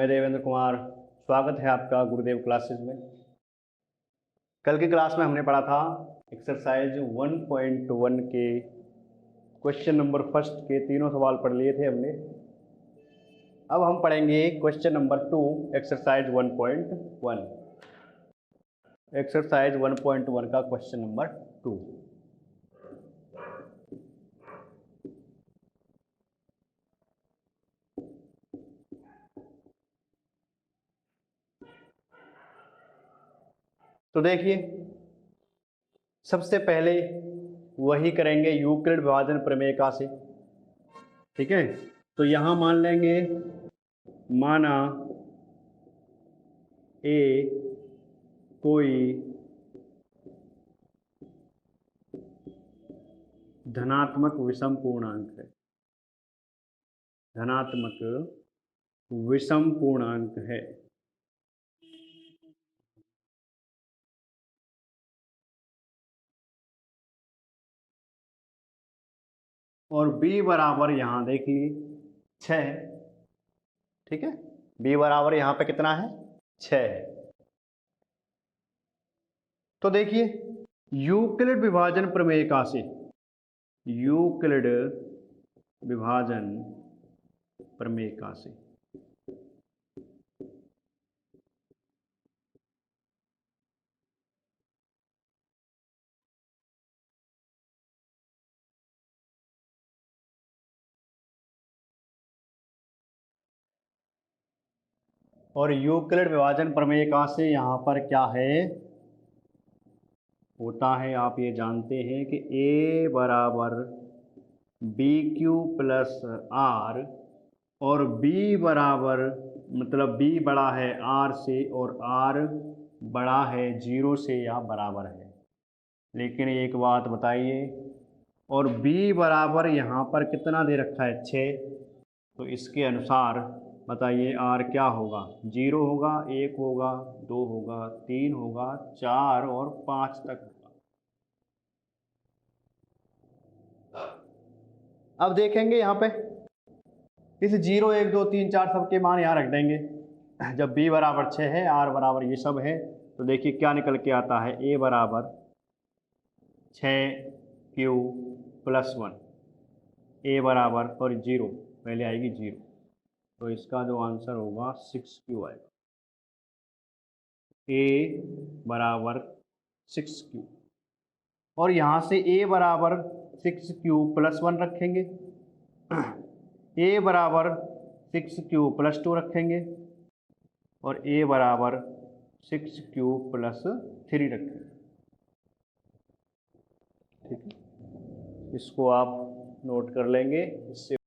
देवेंद्र कुमार, स्वागत है आपका गुरुदेव क्लासेस में। कल की क्लास में हमने पढ़ा था एक्सरसाइज 1.1 के क्वेश्चन नंबर फर्स्ट के तीनों सवाल पढ़ लिए थे हमने। अब हम पढ़ेंगे क्वेश्चन नंबर 2 एक्सरसाइज 1.1। एक्सरसाइज 1.1 का क्वेश्चन नंबर 2। तो देखिए, सबसे पहले वही करेंगे यूक्लिड विभाजन प्रमेय से। ठीक है, तो यहां मान लेंगे, माना ए कोई धनात्मक विषम पूर्णांक है, धनात्मक विषम पूर्णांक है। और b बराबर यहां देखिए 6। ठीक है, b बराबर यहां पे कितना है, 6 है। तो देखिए यूक्लिड विभाजन प्रमेय से, यूक्लिड विभाजन प्रमेय से और यूक्लिड विभाजन प्रमेय से यहाँ पर क्या है होता है, आप ये जानते हैं कि a बराबर बी क्यू प्लस आर और b बराबर, मतलब b बड़ा है r से और r बड़ा है 0 से या बराबर है। लेकिन एक बात बताइए, और b बराबर यहाँ पर कितना दे रखा है, 6, तो इसके अनुसार बताइए r क्या होगा, 0 होगा, 1 होगा, 2 होगा, 3 होगा, 4 और 5 तक होगा। अब देखेंगे यहाँ पे इस 0, 1, 2, 3, 4 सबके मान यहाँ रख देंगे। जब b बराबर 6 है, r बराबर ये सब है, तो देखिए क्या निकल के आता है, a बराबर 6q प्लस 1, a बराबर और 0 पहले आएगी 0, तो इसका जो आंसर होगा 6q आएगा। a बराबर 6q और यहाँ से a बराबर 6q प्लस 1 रखेंगे, a बराबर 6q प्लस 2 रखेंगे और a बराबर 6q प्लस 3 रखेंगे। ठीक है, इसको आप नोट कर लेंगे इससे।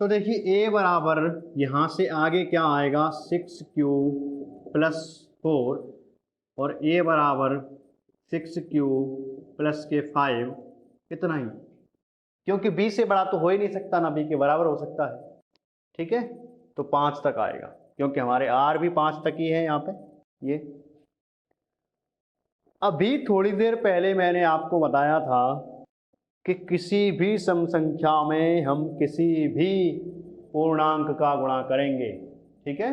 तो देखिए a बराबर यहाँ से आगे क्या आएगा, 6q प्लस 4 और a बराबर 6q प्लस के 5, इतना ही, क्योंकि b से बड़ा तो हो ही नहीं सकता ना, b के बराबर हो सकता है। ठीक है, तो 5 तक आएगा, क्योंकि हमारे r भी 5 तक ही है यहाँ पे ये। अभी थोड़ी देर पहले मैंने आपको बताया था कि किसी भी सम संख्या में हम किसी भी पूर्णांक का गुणा करेंगे। ठीक है,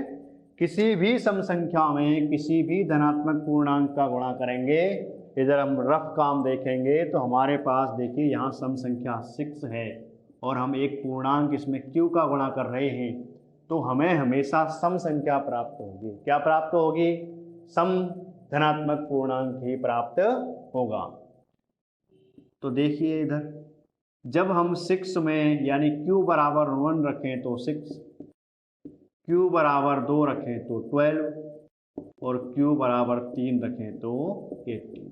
किसी भी सम संख्या में किसी भी धनात्मक पूर्णांक का गुणा करेंगे। इधर हम रफ काम देखेंगे तो हमारे पास देखिए यहाँ सम संख्या 6 है और हम एक पूर्णांक इसमें q का गुणा कर रहे हैं, तो हमें हमेशा सम संख्या प्राप्त होगी। क्या प्राप्त होगी, सम धनात्मक पूर्णांक ही प्राप्त होगा। तो देखिए इधर जब हम 6 में यानी q बराबर 1 रखें तो 6, q बराबर 2 रखें तो 12 और q बराबर 3 रखें तो 18।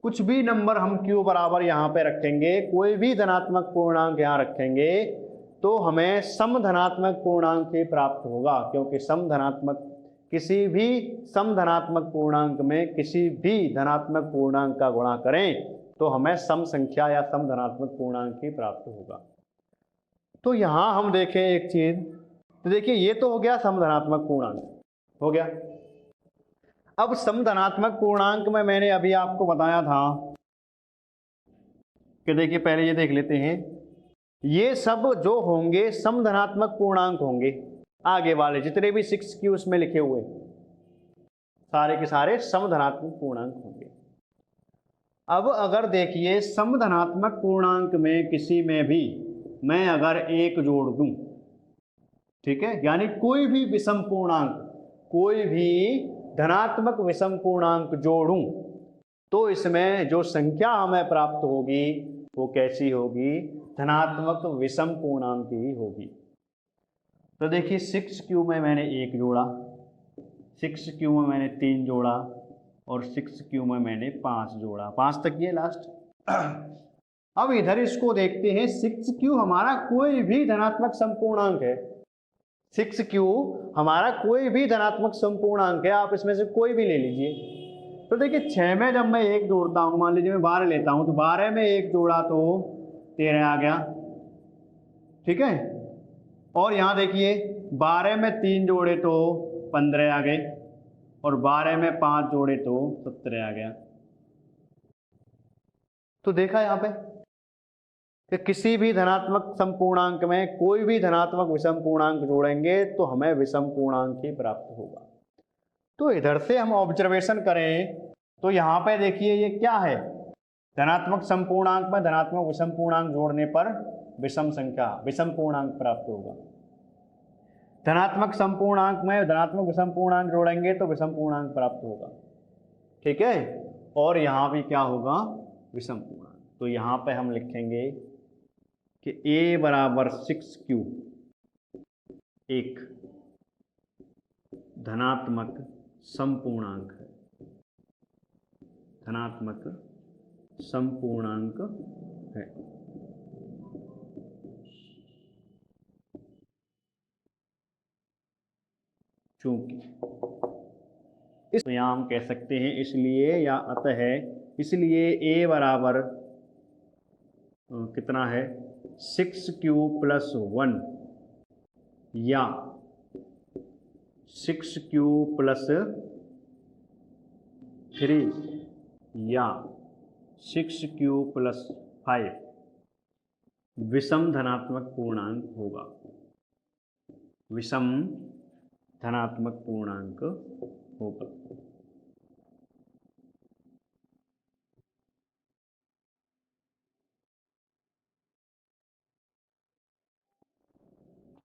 कुछ भी नंबर हम q बराबर यहाँ पे रखेंगे, कोई भी धनात्मक पूर्णांक यहाँ रखेंगे, तो हमें सम धनात्मक पूर्णांक ही प्राप्त होगा, क्योंकि सम धनात्मक, किसी भी सम धनात्मक पूर्णांक में किसी भी धनात्मक पूर्णांक का गुणा करें तो हमें सम संख्या या सम धनात्मक पूर्णांक ही प्राप्त होगा। तो यहां हम देखें एक चीज, तो देखिए ये तो हो गया सम धनात्मक पूर्णांक हो गया। अब सम धनात्मक पूर्णांक में मैंने अभी आपको बताया था कि देखिए पहले ये देख लेते हैं ये सब जो होंगे समधनात्मक पूर्णांक होंगे। आगे वाले जितने भी 6Q उसमें लिखे हुए सारे के सारे समधनात्मक पूर्णांक होंगे। अब अगर देखिए समधनात्मक पूर्णांक में किसी में भी मैं अगर एक जोड़ दूं, ठीक है, यानी कोई भी विषम पूर्णांक, कोई भी धनात्मक विषम पूर्णांक जोड़ूं, तो इसमें जो संख्या हमें प्राप्त होगी वो कैसी होगी? धनात्मक विषम पूर्णांक ही होगी। तो देखिए 6Q में मैंने 1 जोड़ा, 6Q में मैंने 3 जोड़ा और 6Q में मैंने 5 जोड़ा, 5 तक ये लास्ट। अब इधर इसको देखते हैं, 6Q हमारा कोई भी धनात्मक समपूर्णांक है। 6Q हमारा कोई भी धनात्मक समपूर्णांक है, आप इसमें से कोई भी ले लीजिए। तो देखिए 6 में जब मैं 1 जोड़ता हूँ, मान लीजिए मैं 12 लेता हूँ, तो 12 में 1 जोड़ा तो 13 आ गया, ठीक है। और यहाँ देखिए 12 में 3 जोड़े तो 15 आ गए और 12 में 5 जोड़े तो 17 आ गया। तो देखा यहाँ पे कि किसी भी धनात्मक समपूर्णांक में कोई भी धनात्मक विषम पूर्णांक जोड़ेंगे तो हमें विषम पूर्णांक ही प्राप्त होगा। तो इधर से हम ऑब्जर्वेशन करें तो यहाँ पे देखिए ये क्या है, धनात्मक समपूर्णांक में धनात्मक विषम पूर्णांक जोड़ने पर विषम संख्या विषम पूर्णांक प्राप्त होगा। धनात्मक समपूर्णांक में धनात्मक विषम पूर्णांक जोड़ेंगे तो विषम पूर्णांक प्राप्त होगा, ठीक है। और यहाँ भी क्या होगा? विषम पूर्णांक। तो यहाँ पे हम लिखेंगे कि a बराबर 6Q एक धनात्मक समपूर्णांक है, धनात्मक समपूर्णांक है। चूंकि इस तो यहाँ हम कह सकते हैं इसलिए या अतः, इसलिए a बराबर कितना है 6Q प्लस 1 या 6Q प्लस 3 या 6Q प्लस 5 विषम धनात्मक पूर्णांक होगा, विषम धनात्मक पूर्णांक होगा।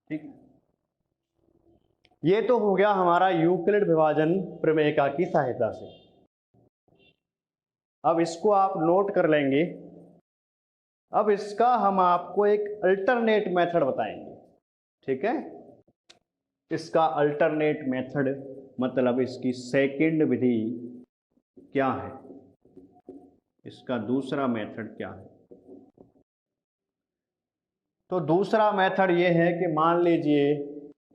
ठीक, ये तो हो गया हमारा यूक्लिड विभाजन प्रमेयिका की सहायता से। अब इसको आप नोट कर लेंगे। अब इसका हम आपको एक अल्टरनेट मेथड बताएंगे, ठीक है। इसका अल्टरनेट मेथड मतलब इसकी सेकंड विधि क्या है, इसका दूसरा मेथड क्या है। तो दूसरा मेथड ये है कि मान लीजिए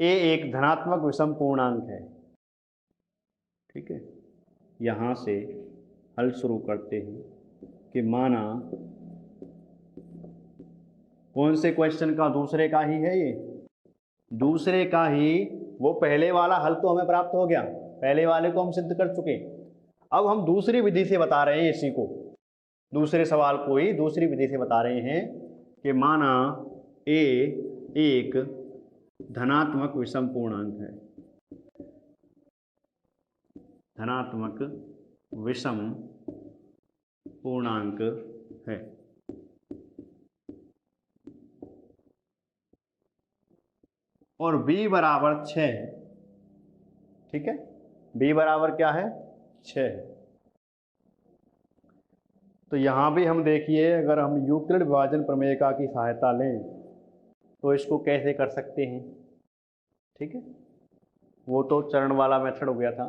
a एक धनात्मक विषम पूर्णांक है, ठीक है। यहां से हल शुरू करते हैं कि माना कौन से क्वेश्चन का? दूसरे का ही है ये, दूसरे का ही। वो पहले वाला हल तो हमें प्राप्त हो गया, पहले वाले को हम सिद्ध कर चुके। अब हम दूसरी विधि से बता रहे हैं इसी को, दूसरे सवाल को ही दूसरी विधि से बता रहे हैं कि माना a एक धनात्मक विषम पूर्णांक है, धनात्मक विषम पूर्णांक है। और b बराबर 6 है, ठीक है। b बराबर क्या है? 6 है। तो यहां भी हम देखिए, अगर हम यूक्लिड विभाजन प्रमेयिका की सहायता लें तो इसको कैसे कर सकते हैं, ठीक है। वो तो चरण वाला मेथड हो गया था।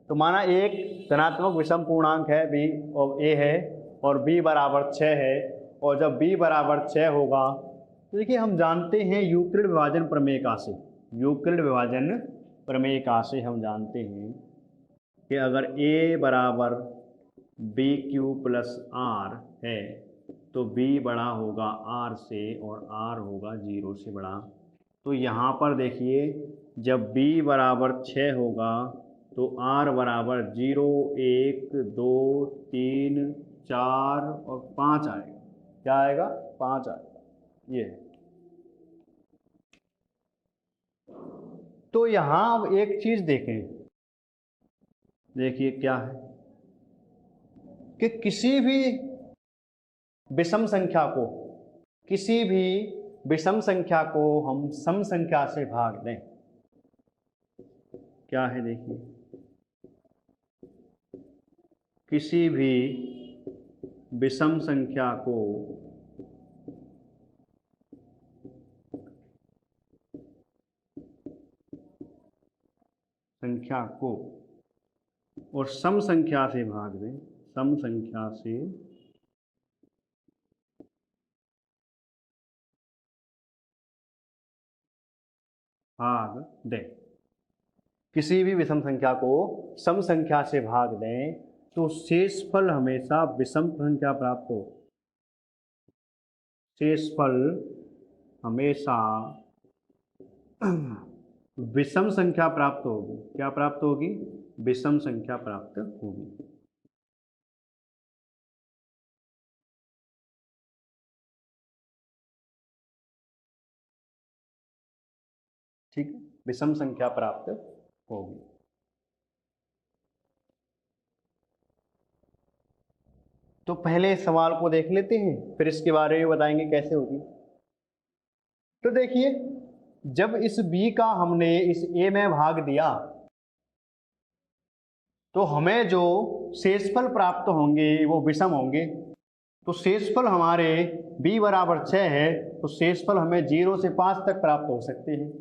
तो माना एक धनात्मक विषम पूर्णांक है b और a है और b बराबर 6 है, और जब b बराबर 6 होगा तो देखिए हम जानते हैं यूक्लिड विभाजन प्रमेयिका से, यूक्लिड विभाजन प्रमेयिका से हम जानते हैं कि अगर a बराबर BQ प्लस R है तो b बड़ा होगा r से और r होगा 0 से बड़ा। तो यहाँ पर देखिए जब b बराबर 6 होगा तो r बराबर 0, 1, 2, 3, 4 और 5 आएगा। क्या आएगा? 5 आएगा। ये। तो यहां अब एक चीज देखें, देखिए क्या है कि किसी भी विषम संख्या को, किसी भी विषम संख्या को हम सम संख्या से भाग दें। क्या है देखिए, किसी भी विषम संख्या को और सम संख्या से भाग दें, सम संख्या से भाग दें, किसी भी विषम संख्या को सम संख्या से भाग दें तो शेषफल हमेशा विषम संख्या प्राप्त हो, शेषफल हमेशा विषम संख्या प्राप्त होगी। क्या प्राप्त होगी? विषम संख्या प्राप्त होगी। ठीक है, विषम संख्या प्राप्त होगी। तो पहले सवाल को देख लेते हैं, फिर इसके बारे में बताएंगे कैसे होगी। तो देखिए, जब इस b का हमने इस a में भाग दिया तो हमें जो शेषफल प्राप्त होंगे वो विषम होंगे। तो शेषफल हमारे b बराबर 6 है, तो शेषफल हमें 0 से 5 तक प्राप्त हो सकते हैं।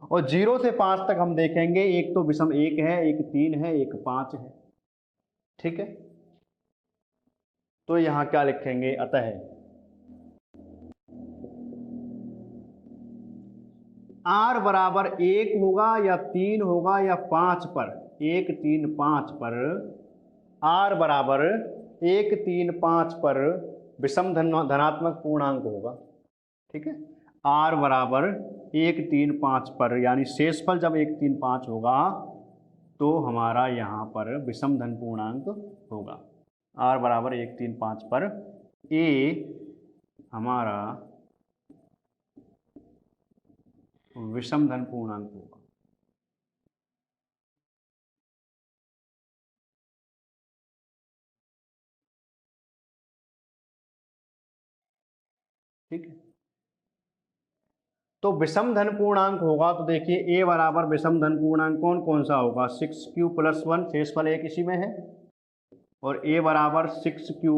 और 0 से 5 तक हम देखेंगे, एक तो विषम 1 है, एक 3 है, एक 5 है। ठीक है, तो यहां क्या लिखेंगे? अतः r बराबर 1 होगा या 3 होगा या 5 पर, 1 3 5 पर, r बराबर 1 3 5 पर विषम धनात्मक पूर्णांक होगा। ठीक है, r बराबर 1 3 5 पर, यानी शेषफल जब 1 3 5 होगा तो हमारा यहाँ पर विषम धन पूर्णांक होगा। r बराबर 1 3 5 पर a हमारा विषम धन पूर्णांक होगा। ठीक है, तो विषम धन पूर्णांक होगा तो देखिए a बराबर विषम धन पूर्णांक कौन कौन सा होगा? 6q + 1, शेषफल 1 इसी में है, और a बराबर 6q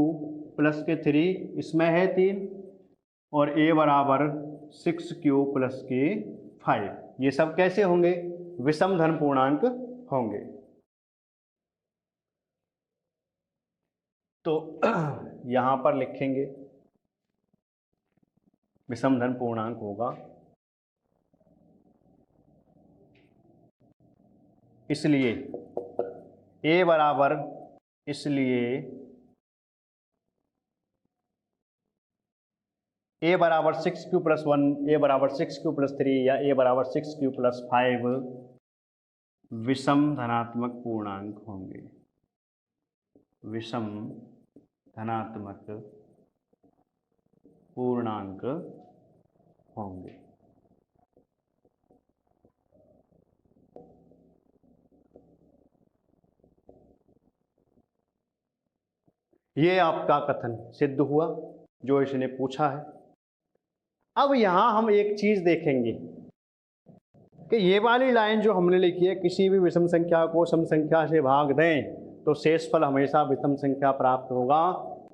+ के 3 इसमें है 3, और a बराबर 6q + के 5। ये सब कैसे होंगे? विषम धन पूर्णांक होंगे। तो यहां पर लिखेंगे विषम धन पूर्णांक होगा, इसलिए a बराबर, इसलिए a बराबर 6q + 1, a बराबर 6q + 3 या a बराबर 6q + 5 विषम धनात्मक पूर्णांक होंगे, विषम धनात्मक पूर्णांक होंगे। ये आपका कथन सिद्ध हुआ जो इसने पूछा है। अब यहां हम एक चीज देखेंगे कि ये वाली लाइन जो हमने लिखी है, किसी भी विषम संख्या को सम संख्या से भाग दें तो शेषफल हमेशा विषम संख्या प्राप्त होगा।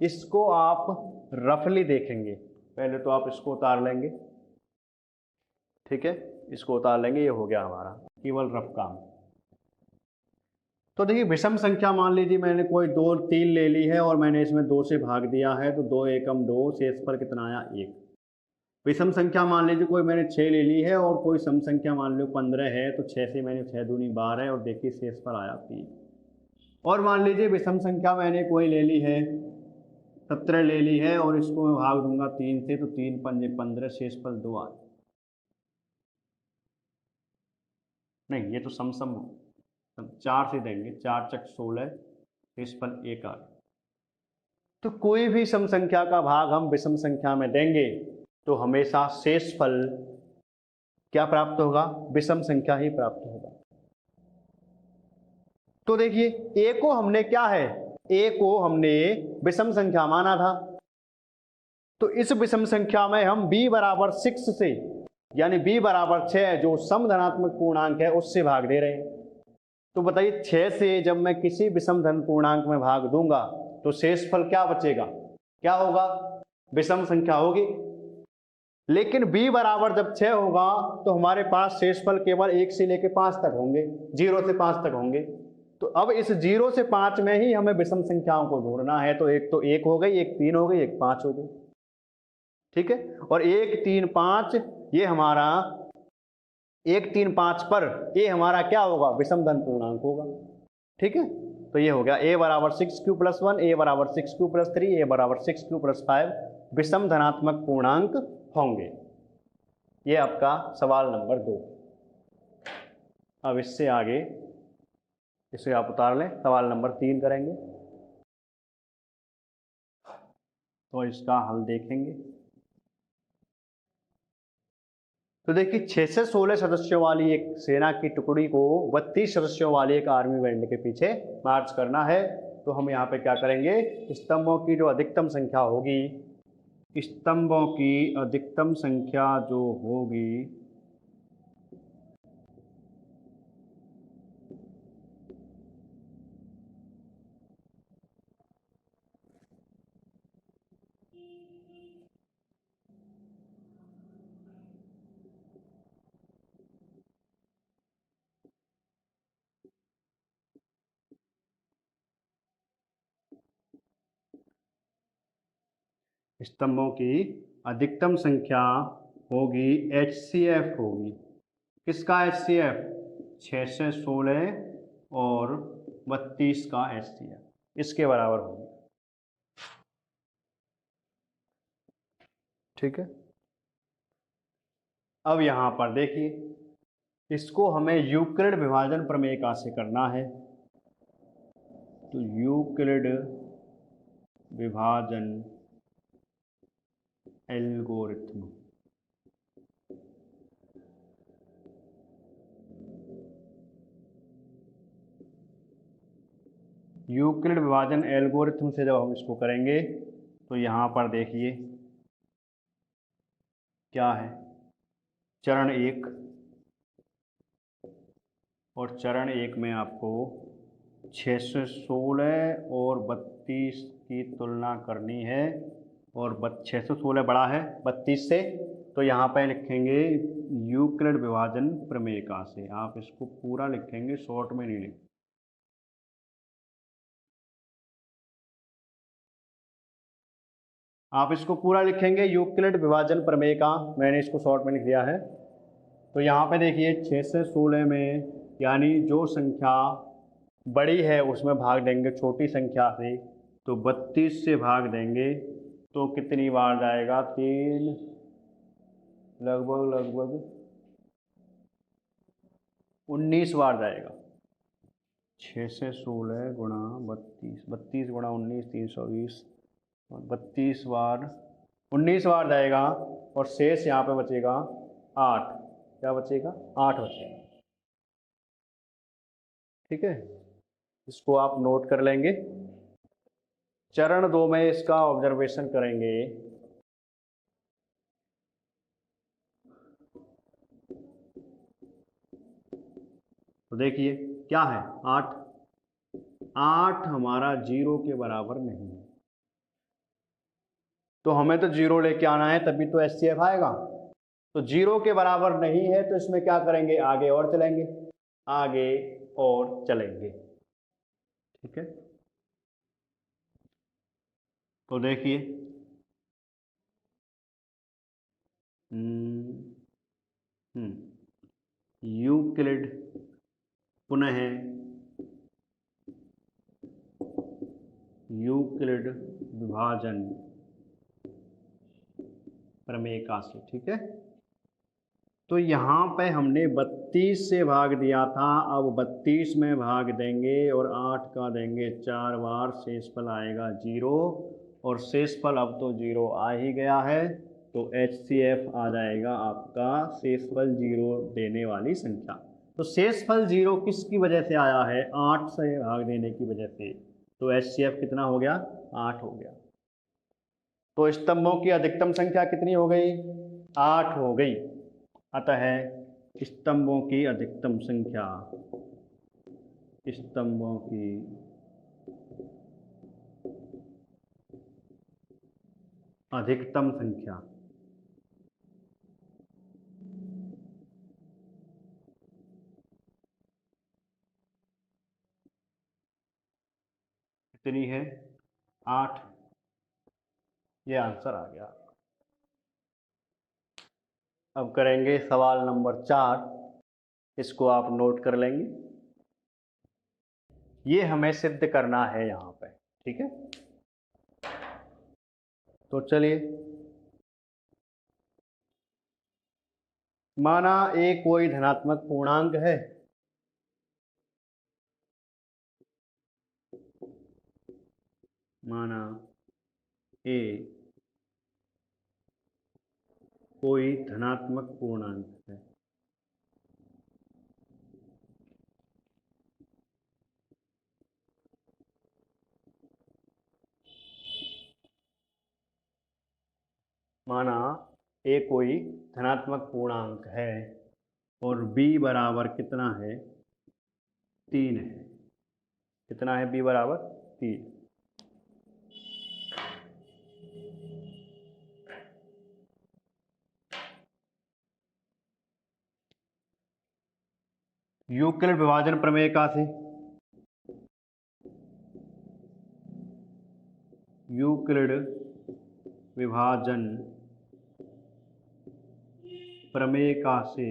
इसको आप रफली देखेंगे, पहले तो आप इसको उतार लेंगे। ठीक है, इसको उतार लेंगे, ये हो गया हमारा केवल रफ काम। तो देखिए, विषम संख्या मान लीजिए मैंने कोई 2 3 ले ली है और मैंने इसमें 2 से भाग दिया है, तो 2 एकम 2, शेषफल कितना आया? 1। विषम संख्या मान लीजिए कोई मैंने 6 ले ली है और कोई सम संख्या मान लो 15 है, तो 6 से मैंने 6 दूनी 12 है, और देखिए शेषफल आया 3। और मान लीजिए विषम संख्या मैंने कोई ले ली है, 17 ले ली है, और इसको मैं भाग दूंगा 3 से, तो 3 पंजे 15, शेषफल 2 आए। नहीं, ये तो सम हो, 4 से देंगे, 4 × 16, शेषफल 1 आ। तो कोई भी सम संख्या का भाग हम विषम संख्या में देंगे तो हमेशा शेषफल क्या प्राप्त होगा? विषम संख्या ही प्राप्त होगा। तो देखिए ए को हमने क्या है, ए को हमने विषम संख्या माना था, तो इस विषम संख्या में हम b बराबर 6 से, यानी b बराबर 6 जो सम धनात्मक पूर्णांक है उससे भाग दे रहे हैं। तो बताइए 6 से जब मैं किसी विषम धन पूर्णांक में भाग दूंगा तो शेषफल क्या बचेगा? क्या होगा? विषम संख्या होगी। लेकिन b बराबर जब 6 होगा तो हमारे पास शेषफल केवल 1 से लेकर 5 तक होंगे, 0 से 5 तक होंगे। तो अब इस 0 से 5 में ही हमें विषम संख्याओं को ढूंढना है। तो एक तो 1 हो गई, एक 3 हो गई, एक 5 हो गई, ठीक है। और 1 3 5 ये हमारा 1 3 5 पर ये हमारा क्या होगा? विषम धन पूर्णांक होगा, ठीक है। तो ये हो गया a बराबर 6q प्लस 1, a बराबर 6q प्लस 3, a बराबर 6q प्लस 5 विषम धनात्मक पूर्णांक होंगे। ये आपका सवाल नंबर 2। अब इससे आगे इसे आप उतार लें, सवाल नंबर 3 करेंगे। तो इसका हल देखेंगे। तो देखिए 6 से 16 सदस्यों वाली एक सेना की टुकड़ी को 32 सदस्यों वाली एक आर्मी बैंड के पीछे मार्च करना है। तो हम यहाँ पे क्या करेंगे? स्तंभों की जो अधिकतम संख्या होगी, स्तंभों की अधिकतम संख्या जो होगी स्तंभों की अधिकतम संख्या होगी HCF होगी। किसका HCF? 6 से 16 और 32 का HCF, इसके बराबर होगी, ठीक है। अब यहां पर देखिए, इसको हमें यूक्लिड विभाजन प्रमेय से करना है। तो यूक्लिड विभाजन एल्गोरिथम, यूक्लिड विभाजन एल्गोरिथम से जब हम इसको करेंगे तो यहाँ पर देखिए क्या है, चरण 1, और चरण 1 में आपको 6 से 16 और 32 की तुलना करनी है। और 6 से 16 बड़ा है 32 से, तो यहाँ पे लिखेंगे यूक्लिड विभाजन प्रमेय से। आप इसको पूरा लिखेंगे, शॉर्ट में नहीं लिखेंगे। आप इसको पूरा लिखेंगे यूक्लिड विभाजन प्रमेय का, मैंने इसको शॉर्ट में लिख दिया है। तो यहाँ पे देखिए 6 से 16 में, यानी जो संख्या बड़ी है उसमें भाग देंगे छोटी संख्या से, तो 32 से भाग देंगे तो कितनी बार जाएगा? 3, लगभग 19 बार जाएगा। 6 से 16 गुणा 32, 32 गुणा 19 320, 32 बार 19 बार जाएगा। और शेष यहाँ पे बचेगा 8। क्या बचेगा? 8 बचेगा, ठीक है। इसको आप नोट कर लेंगे। चरण 2 में इसका ऑब्जर्वेशन करेंगे। तो देखिए क्या है, 8। 8 हमारा 0 के बराबर नहीं है, तो हमें तो 0 लेके आना है तभी तो HCF आएगा। तो 0 के बराबर नहीं है तो इसमें क्या करेंगे? आगे और चलेंगे, आगे और चलेंगे, ठीक है। तो देखिए यूक्लिड पुनः यूक्लिड विभाजन प्रमेय से, ठीक है। तो यहाँ पे हमने 32 से भाग दिया था, अब 32 में भाग देंगे और 8 का देंगे 4 बार, शेषफल आएगा 0। और शेषफल अब तो 0 आ ही गया है, तो HCF आ जाएगा आपका शेषफल 0 देने वाली संख्या। तो शेषफल 0 किसकी वजह से आया है? 8 से भाग देने की वजह से। तो HCF कितना हो गया? 8 हो गया। तो स्तंभों की अधिकतम संख्या कितनी हो गई? 8 हो गई। अतः स्तंभों की अधिकतम संख्या, स्तंभों की अधिकतम संख्या कितनी है? 8। ये आंसर आ गया। अब करेंगे सवाल नंबर 4। इसको आप नोट कर लेंगे। ये हमें सिद्ध करना है यहाँ पे, ठीक है। तो चलिए, माना ए कोई धनात्मक पूर्णांक है, माना ए कोई धनात्मक पूर्णांक है। माना ए कोई धनात्मक पूर्णांक है और b बराबर कितना है? 3 है। कितना है b बराबर? 3। यूक्लिड विभाजन प्रमेय का से यूक्लिड विभाजन प्रमेय का से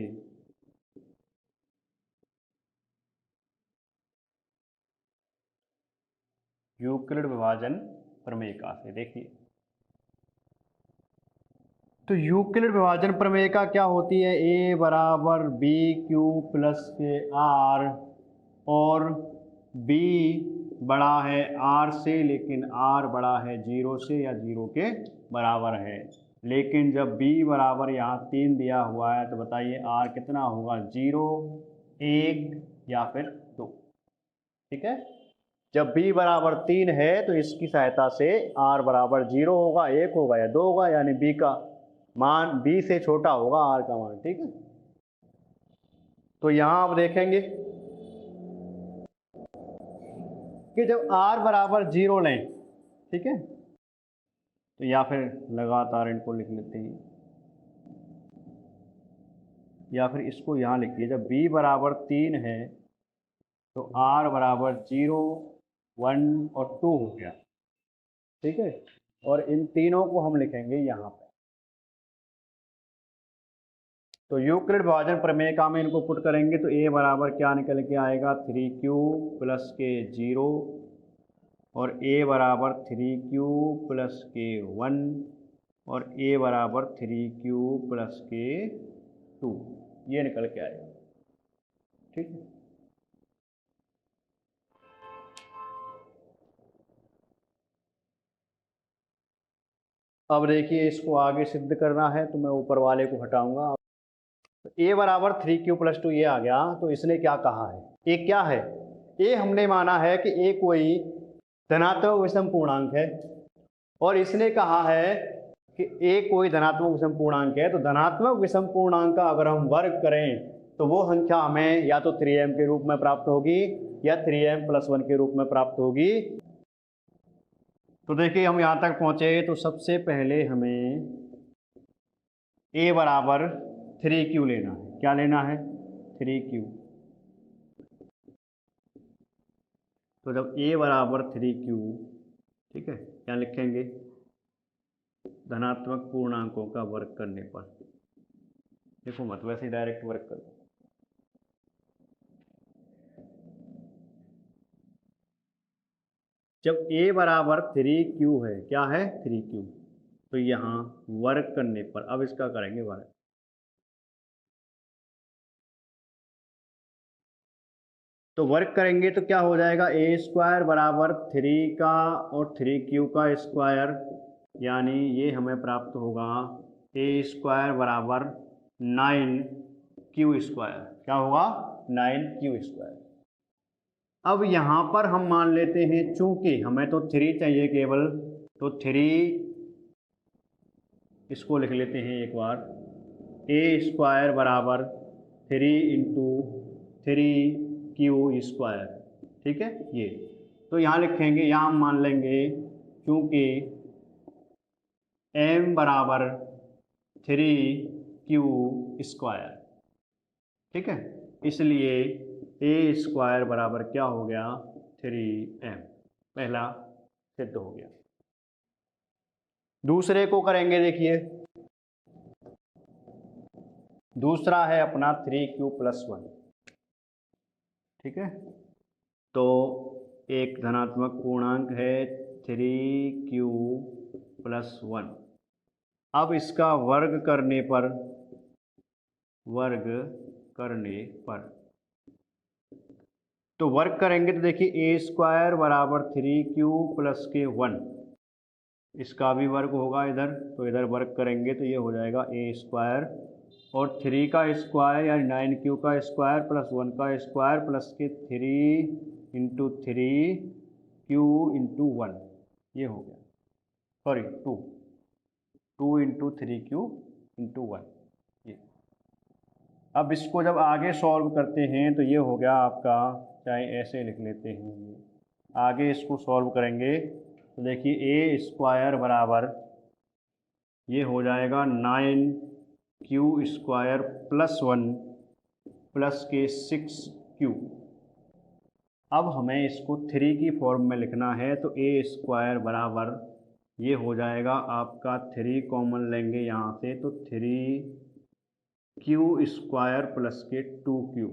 यूक्लिड विभाजन प्रमेय का से देखिए, तो यूक्लिड विभाजन प्रमेय का क्या होती है? a बराबर बी क्यू प्लस के आर, और b बड़ा है r से लेकिन r बड़ा है 0 से या 0 के बराबर है। लेकिन जब b बराबर यहाँ 3 दिया हुआ है तो बताइए r कितना होगा? 0, 1 या फिर 2। ठीक है। जब b बराबर 3 है तो इसकी सहायता से r बराबर 0 होगा, 1 होगा या 2 होगा, यानी b का मान b से छोटा होगा r का मान। ठीक है। तो यहां आप देखेंगे कि जब r बराबर 0 लें, ठीक है, तो या फिर लगातार इनको लिख लेते हैं, या फिर इसको यहां लिखिए। जब b बराबर 3 है तो r बराबर 0, 1 और 2 हो गया। ठीक है। और इन तीनों को हम लिखेंगे यहाँ पे। तो यूक्लिड विभाजन प्रमेय का में इनको पुट करेंगे तो a बराबर क्या निकल के आएगा? 3q प्लस के 0, और a बराबर 3q प्लस के 1, और a बराबर 3q प्लस के 2, ये निकल के आएगा। ठीक है। अब देखिए, इसको आगे सिद्ध करना है तो मैं ऊपर वाले को हटाऊंगा। तो a बराबर 3q प्लस 2 ये आ गया। तो इसने क्या कहा है? a क्या है? a हमने माना है कि a कोई धनात्मक विषम पूर्णांक है, और इसने कहा है कि a कोई धनात्मक विषम पूर्णांक है। तो धनात्मक विषम पूर्णांक का अगर हम वर्ग करें तो वो संख्या हमें या तो 3m के रूप में प्राप्त होगी या 3m प्लस 1 के रूप में प्राप्त होगी। तो देखिए, हम यहाँ तक पहुँचे तो सबसे पहले हमें a बराबर 3q लेना है। क्या लेना है? 3q। तो जब a बराबर 3q, ठीक है, क्या लिखेंगे? धनात्मक पूर्णांकों का वर्ग करने पर, देखो मत वैसे ही डायरेक्ट वर्ग कर दो। जब a बराबर 3q है, क्या है? 3q, तो यहाँ वर्ग करने पर, अब इसका करेंगे वर्ग। तो वर्ग करेंगे तो क्या हो जाएगा? a स्क्वायर बराबर 3 का और 3q का स्क्वायर, यानी ये हमें प्राप्त होगा ए स्क्वायर बराबर 9q²। क्या होगा? 9q²। अब यहाँ पर हम मान लेते हैं, चूंकि हमें तो 3 चाहिए केवल, तो 3 इसको लिख लेते हैं एक बार, a² बराबर 3 × 3q²। ठीक है, ये तो यहाँ लिखेंगे, यहाँ हम मान लेंगे क्योंकि m बराबर 3q²। ठीक है, इसलिए a² बराबर क्या हो गया? 3m। पहला सिद्ध हो गया। दूसरे को करेंगे, देखिए दूसरा है अपना 3q+1। ठीक है, तो एक धनात्मक पूर्णांक है 3q+1। अब इसका वर्ग करने पर तो वर्ग करेंगे तो देखिए a² बराबर 3q+1, इसका भी वर्ग होगा इधर, तो इधर वर्ग करेंगे तो ये हो जाएगा a² और 3 का स्क्वायर यानी 9q का स्क्वायर प्लस 1 का स्क्वायर प्लस के 3 × 3q × 1, ये हो गया, सॉरी 2 × 3q × 1 ये। अब इसको जब आगे सॉल्व करते हैं तो ये हो गया आपका, चाहे ऐसे लिख लेते हैं, आगे इसको सॉल्व करेंगे तो देखिए a² बराबर ये हो जाएगा 9q² + 1 प्लस के 6q। अब हमें इसको 3 की फॉर्म में लिखना है, तो a² बराबर ये हो जाएगा आपका 3 कॉमन लेंगे यहाँ से, तो 3q² प्लस के 2q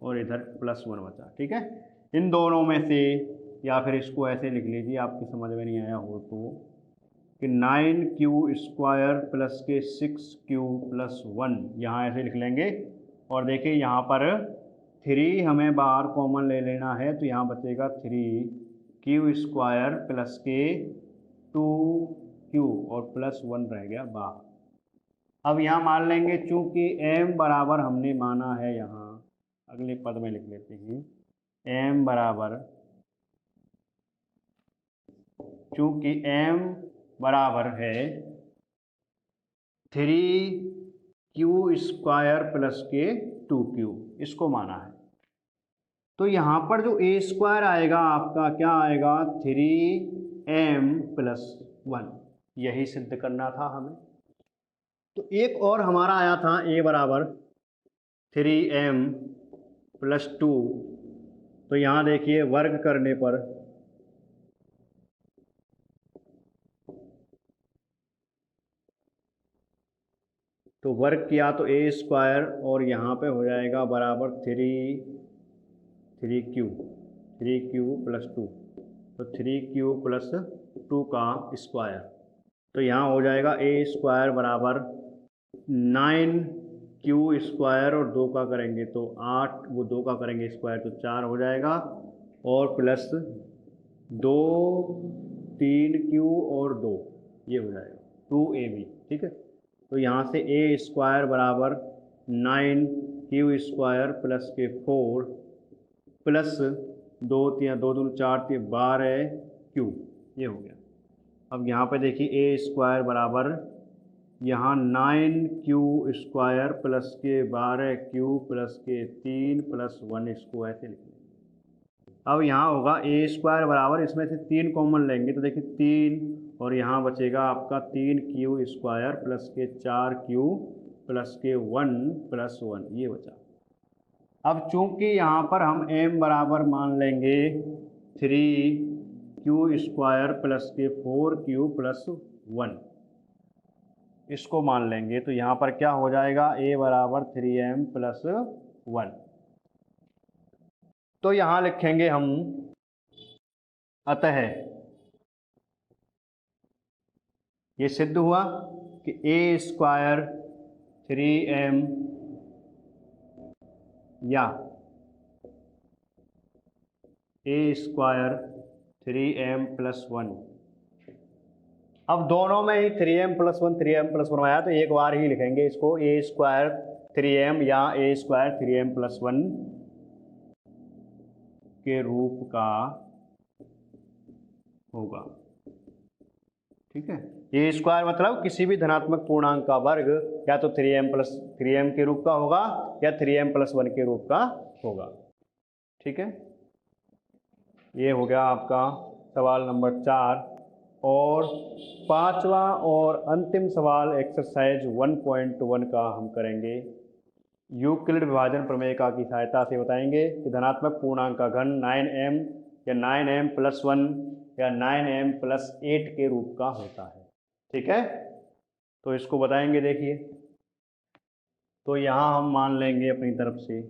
और इधर +1 बचा। ठीक है, इन दोनों में से, या फिर इसको ऐसे लिख लीजिए, आपकी समझ में नहीं आया हो तो, कि 9q² प्लस के 6q+1 यहाँ ऐसे लिख लेंगे। और देखिए यहाँ पर 3 हमें बाहर कॉमन ले लेना है, तो यहाँ बचेगा 3q² प्लस के 2q और +1 रह गया बाहर। अब यहाँ मान लेंगे, चूंकि m बराबर हमने माना है, यहाँ अगले पद में लिख लेते हैं, m बराबर, चूंकि m बराबर है 3q² प्लस के 2q, इसको माना है, तो यहाँ पर जो a² आएगा आपका क्या आएगा? 3m+1, यही सिद्ध करना था हमें। तो एक और हमारा आया था a बराबर 3m+2, तो यहाँ देखिए वर्ग करने पर तो वर्ग किया तो a² और यहाँ पे हो जाएगा बराबर 3q + 2, तो 3q+2 का स्क्वायर, तो यहाँ हो जाएगा a² बराबर 9q² और 2 का करेंगे तो 8, वो 2 का करेंगे स्क्वायर तो 4 हो जाएगा, और प्लस 2 3q और 2, ये हो जाएगा 2ab। ठीक है, तो यहाँ से a² बराबर 9q² प्लस के 4 प्लस 2 3 2 2 4 3 12q, ये हो गया। अब यहाँ पे देखिए a² बराबर यहाँ 9q² प्लस के 12q प्लस के 3 प्लस 1, इसको ऐसे लिख लेंगे। अब यहाँ होगा a² बराबर, इसमें से 3 कॉमन लेंगे तो देखिए 3, और यहाँ बचेगा आपका 3q² प्लस के 4q प्लस के 1 प्लस 1, ये बचा। अब चूंकि यहाँ पर हम m बराबर मान लेंगे 3q² प्लस के 4q प्लस 1, इसको मान लेंगे, तो यहाँ पर क्या हो जाएगा? a बराबर 3m+1। तो यहाँ लिखेंगे हम, अतः ये सिद्ध हुआ कि a² 3m या a² 3m+1 अब दोनों में ही 3m+1 3m+1 आया तो एक बार ही लिखेंगे इसको, ए स्क्वायर 3m या ए स्क्वायर 3m+1 के रूप का होगा। ठीक है, ए स्क्वायर मतलब किसी भी धनात्मक पूर्णांक का वर्ग या तो 3m के रूप का होगा या 3m+1 के रूप का होगा। ठीक है, ये हो गया आपका सवाल नंबर 4। और पांचवा और अंतिम सवाल एक्सरसाइज 1.1 का हम करेंगे। यूक्लिड विभाजन प्रमेय का की सहायता से बताएंगे कि धनात्मक पूर्णांक का घन 9m या 9m+1 या 9m+8 के रूप का होता है। ठीक है, तो इसको बताएंगे। देखिए, तो यहाँ हम मान लेंगे अपनी तरफ से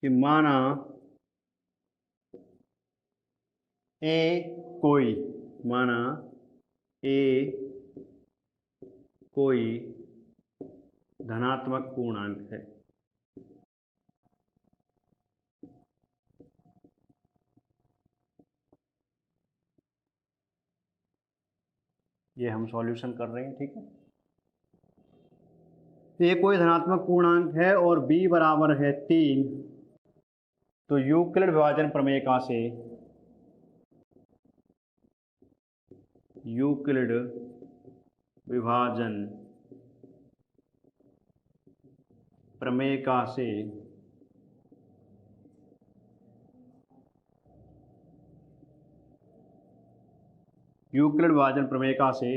कि माना ए कोई धनात्मक पूर्णांक है। ये हम सॉल्यूशन कर रहे हैं। ठीक है, ए कोई धनात्मक पूर्णांक है और b बराबर है 3, तो यूक्लिड विभाजन प्रमेय का से यूक्लिड विभाजन प्रमेय का से यूक्लिड विभाजन प्रमेय का से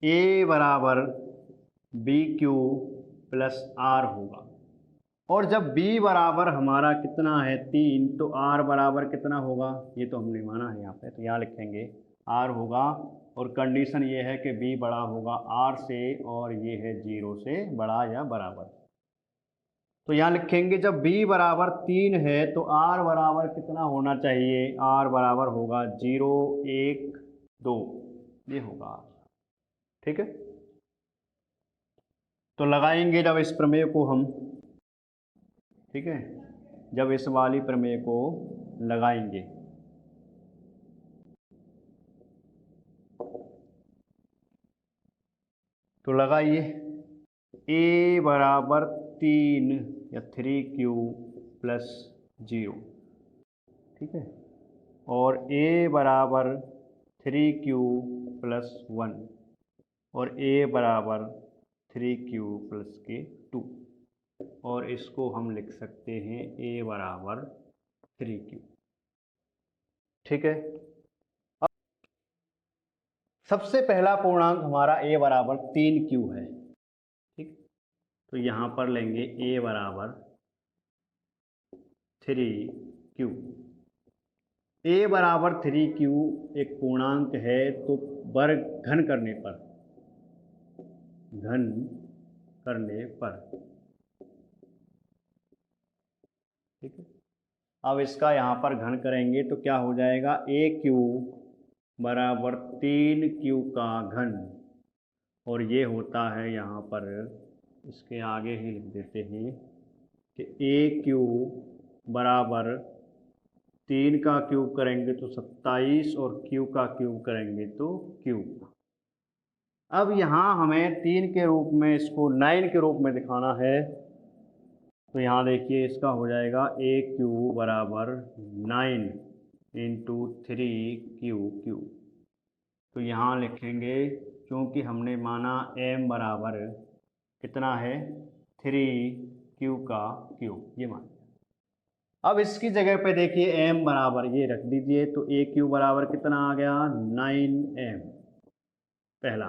ए बराबर BQ+R होगा। और जब b बराबर हमारा कितना है 3, तो r बराबर कितना होगा, ये तो हमने माना है यहाँ पे, तो यहाँ लिखेंगे r होगा। और कंडीशन ये है कि b बड़ा होगा r से और ये है 0 से बड़ा या बराबर। तो यहाँ लिखेंगे जब b बराबर 3 है तो r बराबर कितना होना चाहिए, r बराबर होगा 0 1 2, ये होगा। ठीक है, तो लगाएंगे जब इस प्रमेय को हम, ठीक है, जब इस वाली प्रमेय को लगाएंगे तो लगाइए, a बराबर 3 या 3Q+0। ठीक है, और a बराबर 3Q+1 और a बराबर 3Q+2, और इसको हम लिख सकते हैं a बराबर 3Q। ठीक है, अब सबसे पहला पूर्णांक हमारा a बराबर 3Q है। ठीक, तो यहाँ पर लेंगे a बराबर 3Q। a बराबर 3Q एक पूर्णांक है, तो वर्ग घन करने पर ठीक है, अब इसका यहाँ पर घन करेंगे तो क्या हो जाएगा, AQ बराबर 3Q का घन, और ये होता है यहाँ पर, इसके आगे ही लिख देते हैं कि AQ बराबर 3 का क्यूब करेंगे तो 27 और Q का क्यूब करेंगे तो क्यूब। अब यहाँ हमें 3 के रूप में इसको 9 के रूप में दिखाना है, तो यहाँ देखिए इसका हो जाएगा AQ बराबर 9 × 3Q। तो यहाँ लिखेंगे, क्योंकि हमने माना m बराबर कितना है 3Q का क्यूब, ये मान। अब इसकी जगह पे देखिए m बराबर ये रख दीजिए, तो AQ बराबर कितना आ गया 9m। पहला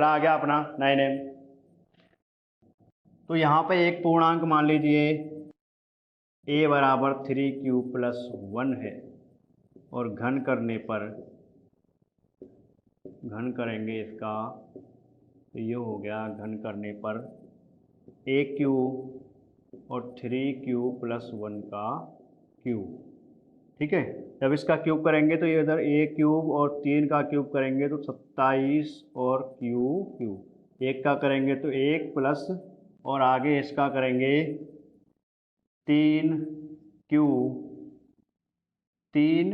आ गया अपना 9m। तो यहाँ पे एक पूर्णांक मान लीजिए a बराबर 3Q+1 है, और घन करेंगे इसका, तो ये हो गया घन करने पर AQ और 3Q+1 का क्यूब। ठीक है। जब इसका क्यूब करेंगे तो ये इधर ए क्यूब और 3 का क्यूब करेंगे तो 27 और क्यूब, एक का करेंगे तो 1 प्लस और आगे इसका करेंगे 3 क्यूब, 3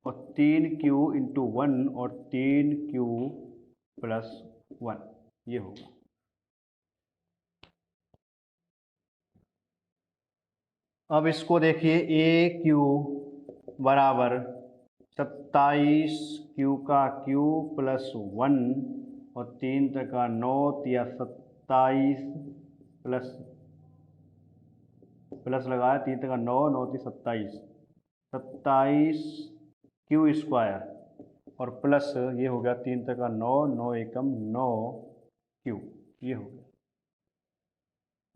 और 3 क्यू इंटू 1 और 3 क्यू प्लस 1, ये होगा। अब इसको देखिए, ए क्यू बराबर 27 क्यू का क्यू प्लस 1 और 3 तक 9 या 27 प्लस प्लस लगाया 3 तक 9, 9 ती 27, 27 क्यू स्क्वायर और प्लस ये हो गया 3 तक 9, 9 एकम 9 क्यू, ये हो गया।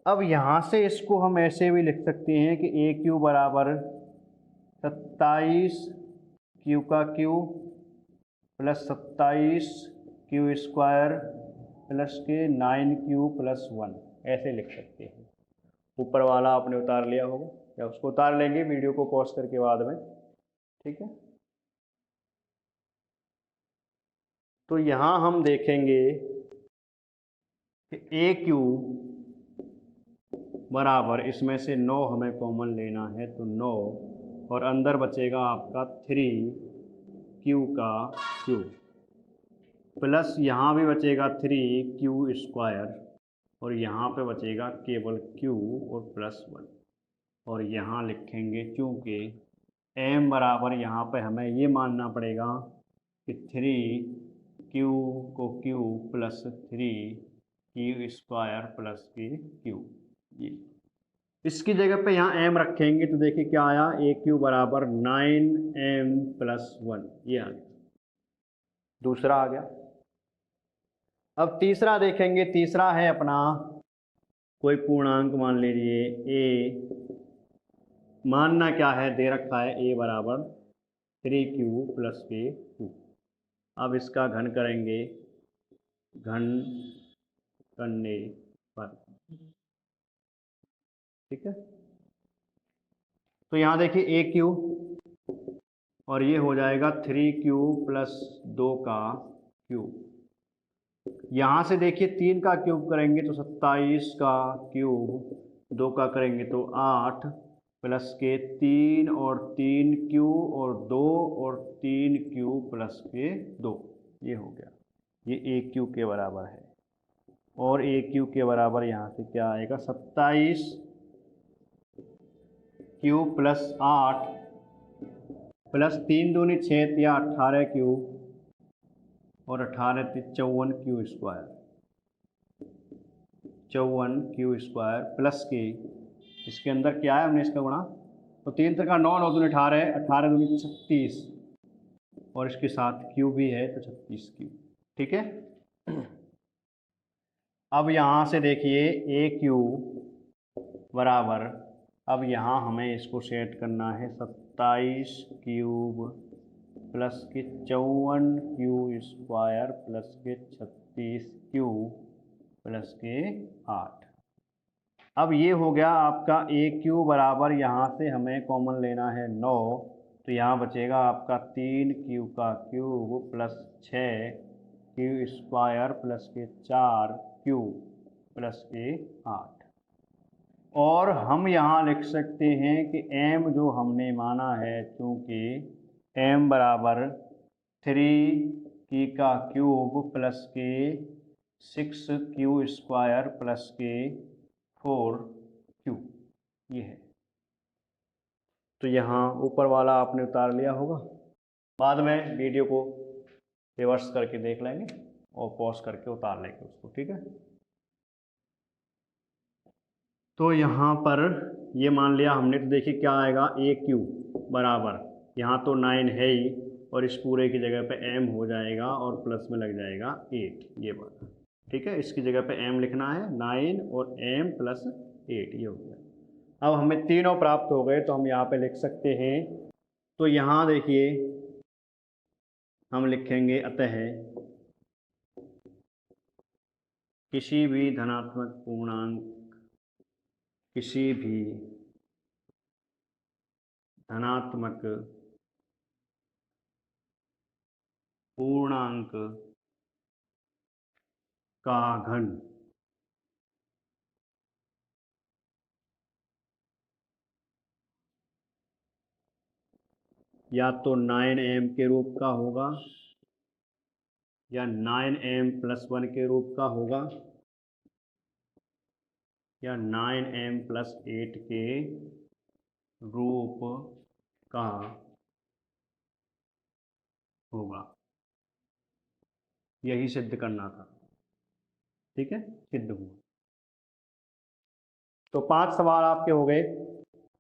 अब यहाँ से इसको हम ऐसे भी लिख सकते हैं कि ए क्यू बराबर 27 क्यू का Q plus 27 Q square plus के 9 क्यू प्लस 1, ऐसे लिख सकते हैं। ऊपर वाला आपने उतार लिया होगा, या उसको उतार लेंगे वीडियो को पॉज करके बाद में, ठीक है। तो यहाँ हम देखेंगे कि ए क्यू बराबर, इसमें से 9 हमें कॉमन लेना है तो 9 और अंदर बचेगा आपका 3 क्यू का क्यू प्लस यहाँ भी बचेगा 3 क्यू स्क्वायर और यहाँ पे बचेगा केवल क्यू और प्लस 1। और यहाँ लिखेंगे चूँकि m बराबर यहाँ पे हमें ये मानना पड़ेगा कि 3 क्यू को Q plus 3 Q square plus के क्यू, ये इसकी जगह पे यहाँ m रखेंगे तो देखिए क्या आया, ए क्यू बराबर 9m प्लस 1, ये आ गया, दूसरा आ गया। अब तीसरा देखेंगे, तीसरा है अपना कोई पूर्णांक मान लीजिए a, मानना क्या है, दे रखा है a बराबर 3q प्लस k2। अब इसका घन करेंगे, घन करने पर, ठीक है। तो यहाँ देखिए ए क्यू और ये हो जाएगा 3q प्लस 2 का क्यूब। यहाँ से देखिए 3 का क्यूब करेंगे तो 27 का क्यूब, 2 का करेंगे तो 8 प्लस के 3 और 3 क्यू और 2 और 3 क्यू प्लस के 2, ये हो गया। ये ए क्यू के बराबर है और ए क्यू के बराबर यहाँ से क्या आएगा, 27 क्यू प्लस 8 प्लस 3 दूनी 6 या 18 क्यू और 18 54 Q square, 54 Q square plus के, इसके अंदर क्या है, हमने इसका गुणा तो 3 तक 9, 9 दूनी 18, 18 दूनी 36 और इसके साथ क्यू भी है तो 36 क्यू, ठीक है। अब यहाँ से देखिए ए क्यू बराबर, अब यहाँ हमें इसको सेट करना है 27 क्यूब प्लस के 54 क्यू स्क्वायर प्लस के 36 क्यू प्लस के 8। अब ये हो गया आपका ए क्यू बराबर, यहाँ से हमें कॉमन लेना है 9 तो यहाँ बचेगा आपका 3 क्यू का cube plus 6 Q square plus के 4 क्यू प्लस के 8। और हम यहाँ लिख सकते हैं कि m जो हमने माना है, चूँकि m बराबर 3 का क्यूब प्लस के 6 क्यू स्क्वायर प्लस के 4 क्यू, ये है। तो यहाँ ऊपर वाला आपने उतार लिया होगा, बाद में वीडियो को रिवर्स करके देख लेंगे और पॉज करके उतार लेंगे उसको, ठीक है। तो यहाँ पर ये मान लिया हमने, तो देखिए क्या आएगा, ए क्यू बराबर, यहाँ तो 9 है ही और इस पूरे की जगह पे m हो जाएगा और प्लस में लग जाएगा 8, ये बात, ठीक है। इसकी जगह पे m लिखना है 9 और m प्लस 8, ये हो गया। अब हमें तीनों प्राप्त हो गए तो हम यहाँ पे लिख सकते हैं। तो यहाँ देखिए हम लिखेंगे, अतः किसी भी धनात्मक पूर्णांक, किसी भी धनात्मक पूर्णांक का घन या तो 9m के रूप का होगा या 9m+1 के रूप का होगा या 9m+8 के रूप का होगा। यही सिद्ध करना था। ठीक है, सिद्ध हुआ। तो 5 सवाल आपके हो गए।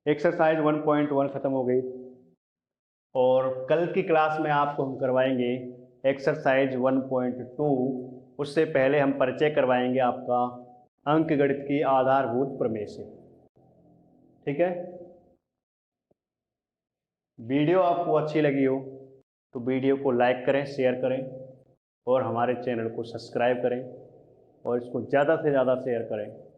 एक्सरसाइज 1.1 खत्म हो गई और कल की क्लास में आपको हम करवाएंगे एक्सरसाइज 1.2। उससे पहले हम परिचय करवाएंगे आपका अंकगणित की आधारभूत प्रमेय से। ठीक है, वीडियो आपको अच्छी लगी हो तो वीडियो को लाइक करें, शेयर करें और हमारे चैनल को सब्सक्राइब करें और इसको ज़्यादा से ज़्यादा शेयर करें।